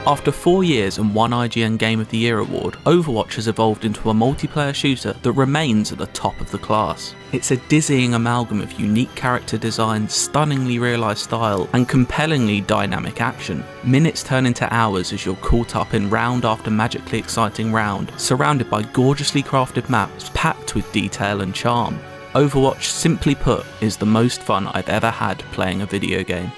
After 4 years and 1 IGN Game of the Year award, Overwatch has evolved into a multiplayer shooter that remains at the top of the class. It's a dizzying amalgam of unique character design, stunningly realised style, and compellingly dynamic action. Minutes turn into hours as you're caught up in round after magically exciting round, surrounded by gorgeously crafted maps packed with detail and charm. Overwatch, simply put, is the most fun I've ever had playing a video game.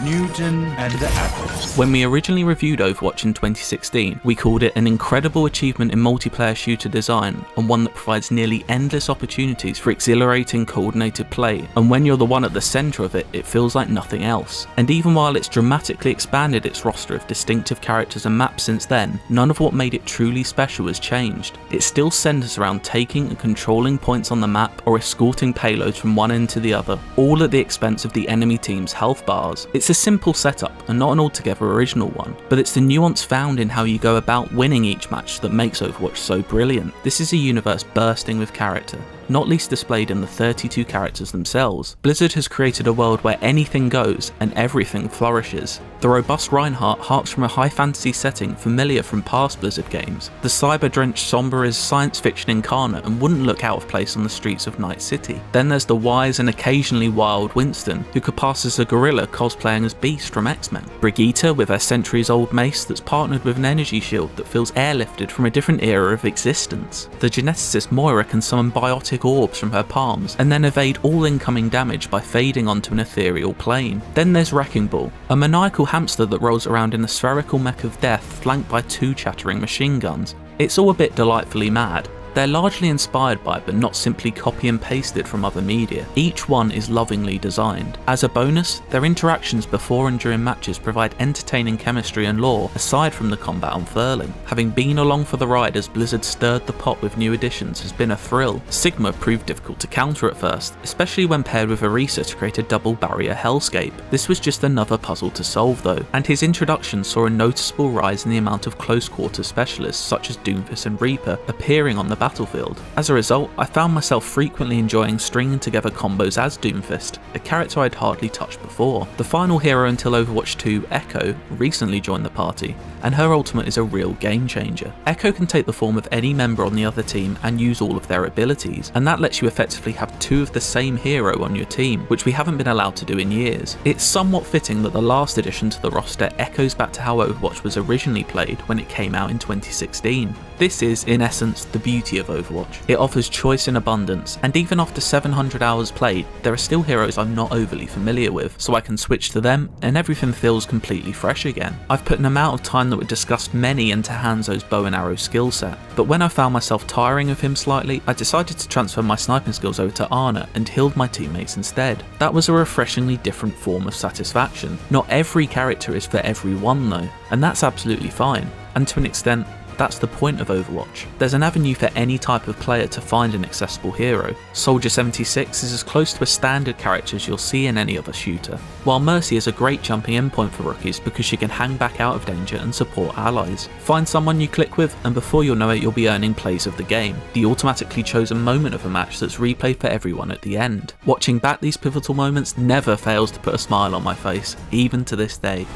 Newton and the apples. When we originally reviewed Overwatch in 2016, we called it an incredible achievement in multiplayer shooter design, and one that provides nearly endless opportunities for exhilarating coordinated play, and when you're the one at the centre of it, it feels like nothing else. And even while it's dramatically expanded its roster of distinctive characters and maps since then, none of what made it truly special has changed. It still centres around taking and controlling points on the map or escorting payloads from one end to the other, all at the expense of the enemy team's health bars. It's a simple setup and not an altogether original one, but it's the nuance found in how you go about winning each match that makes Overwatch so brilliant. This is a universe bursting with character, not least displayed in the 32 characters themselves. Blizzard has created a world where anything goes and everything flourishes. The robust Reinhardt harks from a high fantasy setting familiar from past Blizzard games. The cyber-drenched Sombra is science fiction incarnate and wouldn't look out of place on the streets of Night City. Then there's the wise and occasionally wild Winston, who could pass as a gorilla cosplaying as Beast from X-Men. Brigitte with her centuries-old mace that's partnered with an energy shield that feels airlifted from a different era of existence. The geneticist Moira can summon biotic orbs from her palms and then evade all incoming damage by fading onto an ethereal plane. Then there's Wrecking Ball, a maniacal hamster that rolls around in a spherical mech of death flanked by 2 chattering machine guns. It's all a bit delightfully mad. They're largely inspired by but not simply copy and pasted from other media. Each one is lovingly designed. As a bonus, their interactions before and during matches provide entertaining chemistry and lore aside from the combat unfurling. Having been along for the ride as Blizzard stirred the pot with new additions has been a thrill. Sigma proved difficult to counter at first, especially when paired with Orisa to create a double barrier hellscape. This was just another puzzle to solve though, and his introduction saw a noticeable rise in the amount of close quarter specialists such as Doomfist and Reaper appearing on the battlefield. As a result, I found myself frequently enjoying stringing together combos as Doomfist, a character I'd hardly touched before. The final hero until Overwatch 2, Echo, recently joined the party, and her ultimate is a real game changer. Echo can take the form of any member on the other team and use all of their abilities, and that lets you effectively have 2 of the same hero on your team, which we haven't been allowed to do in years. It's somewhat fitting that the last addition to the roster echoes back to how Overwatch was originally played when it came out in 2016. This is, in essence, the beauty of Overwatch. It offers choice in abundance, and even after 700 hours played, there are still heroes I'm not overly familiar with, so I can switch to them and everything feels completely fresh again. I've put an amount of time that would discuss many into Hanzo's bow and arrow skill set, but when I found myself tiring of him slightly, I decided to transfer my sniping skills over to Ana and healed my teammates instead. That was a refreshingly different form of satisfaction. Not every character is for everyone though, and that's absolutely fine, and to an extent, that's the point of Overwatch. There's an avenue for any type of player to find an accessible hero. Soldier 76 is as close to a standard character as you'll see in any other shooter, while Mercy is a great jumping in point for rookies because she can hang back out of danger and support allies. Find someone you click with and before you'll know it you'll be earning plays of the game, the automatically chosen moment of a match that's replayed for everyone at the end. Watching back these pivotal moments never fails to put a smile on my face, even to this day.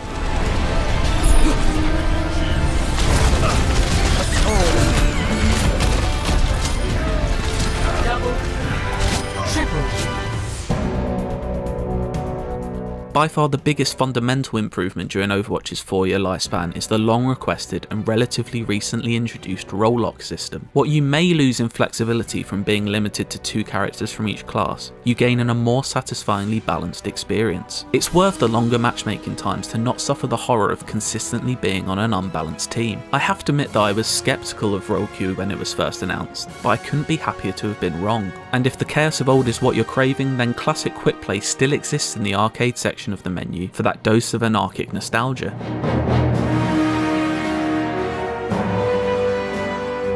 By far the biggest fundamental improvement during Overwatch's 4-year lifespan is the long requested and relatively recently introduced role lock system. What you may lose in flexibility from being limited to 2 characters from each class, you gain in a more satisfyingly balanced experience. It's worth the longer matchmaking times to not suffer the horror of consistently being on an unbalanced team. I have to admit that I was skeptical of role queue when it was first announced, but I couldn't be happier to have been wrong. And if the chaos of old is what you're craving, then classic quick play still exists in the arcade section of the menu for that dose of anarchic nostalgia.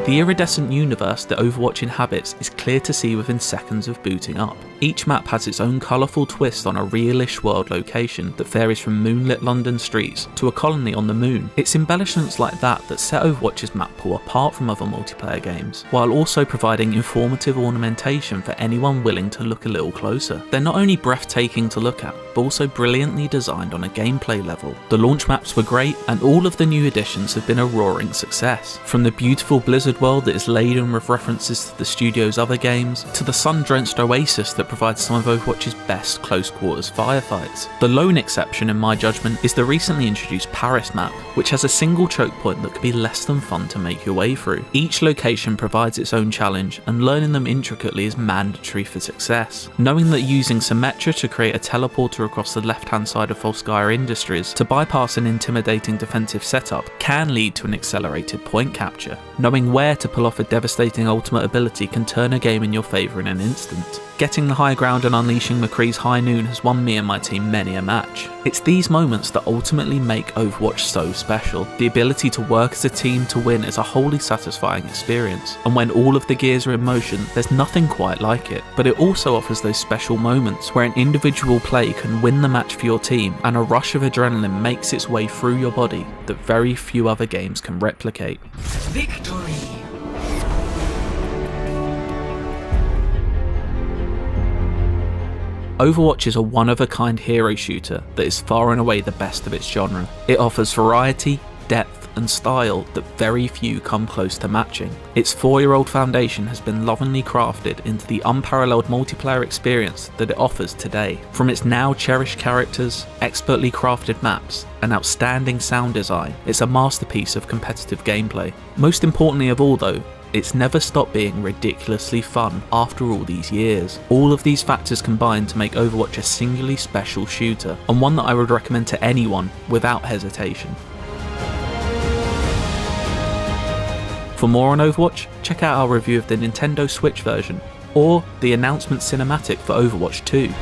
The iridescent universe that Overwatch inhabits is clear to see within seconds of booting up. Each map has its own colourful twist on a realish world location that varies from moonlit London streets to a colony on the moon. It's embellishments like that set Overwatch's map pool apart from other multiplayer games, while also providing informative ornamentation for anyone willing to look a little closer. They're not only breathtaking to look at, but also brilliantly designed on a gameplay level. The launch maps were great, and all of the new additions have been a roaring success. From the beautiful Blizzard world that is laden with references to the studio's other games, to the sun-drenched oasis that provides some of Overwatch's best close quarters firefights. The lone exception in my judgment is the recently introduced Paris map, which has a single choke point that could be less than fun to make your way through. Each location provides its own challenge, and learning them intricately is mandatory for success. Knowing that using Symmetra to create a teleporter across the left-hand side of Volskaya Industries to bypass an intimidating defensive setup can lead to an accelerated point capture. Knowing where to pull off a devastating ultimate ability can turn a game in your favour in an instant. Getting the high ground and unleashing McCree's High Noon has won me and my team many a match. It's these moments that ultimately make Overwatch so special. The ability to work as a team to win is a wholly satisfying experience, and when all of the gears are in motion, there's nothing quite like it. But it also offers those special moments where an individual play can win the match for your team, and a rush of adrenaline makes its way through your body that very few other games can replicate. Victory! Overwatch is a one-of-a-kind hero shooter that is far and away the best of its genre. It offers variety, depth and style that very few come close to matching. Its 4-year-old foundation has been lovingly crafted into the unparalleled multiplayer experience that it offers today. From its now cherished characters, expertly crafted maps, and outstanding sound design, it's a masterpiece of competitive gameplay. Most importantly of all though, it's never stopped being ridiculously fun after all these years. All of these factors combine to make Overwatch a singularly special shooter, and one that I would recommend to anyone without hesitation. For more on Overwatch, check out our review of the Nintendo Switch version, or the announcement cinematic for Overwatch 2.